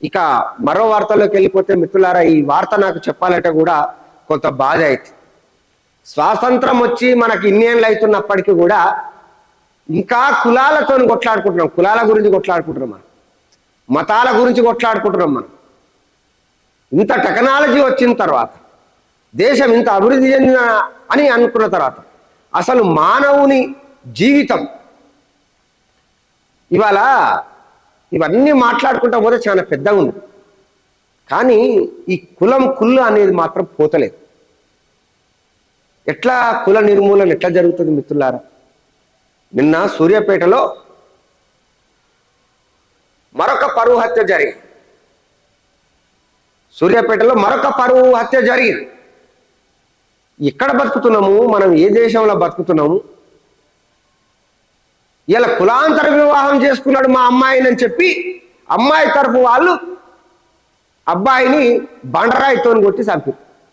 ఇక మరో వార్తల్లోకి వెళ్ళిపోతే మిత్రులారా, ఈ వార్త నాకు చెప్పాలంటే కూడా కొంత బాధ అయితే, స్వాతంత్రం వచ్చి మనకి ఇన్నేళ్ళు అవుతున్నప్పటికీ కూడా ఇంకా కులాలతో కొట్లాడుకుంటున్నాం. కులాల గురించి కొట్లాడుకుంటున్నాం, మనం మతాల గురించి కొట్లాడుకుంటున్నాం. మనం ఇంత టెక్నాలజీ వచ్చిన తర్వాత, దేశం ఇంత అభివృద్ధి చెందిన అని అనుకున్న తర్వాత, అసలు మానవుని జీవితం ఇవాళ ఇవన్నీ మాట్లాడుకుంటా పోతే చాలా పెద్దగా ఉంది. కానీ ఈ కులం కుళ్ళు అనేది మాత్రం పోతలేదు. ఎట్లా కుల నిర్మూలన ఎట్లా జరుగుతుంది మిత్రులారా? నిన్న సూర్యాపేటలో మరొక పరువు హత్య జరిగింది. సూర్యాపేటలో మరొక పరువు హత్య జరిగింది. ఎక్కడ బతుకుతున్నాము మనం? ఏ దేశంలో బతుకుతున్నాము? ఇలా కులాంతర వివాహం చేసుకున్నాడు మా అమ్మాయిని అని చెప్పి అమ్మాయి తరపు వాళ్ళు అబ్బాయిని బండరాయితో కొట్టి చంపారు.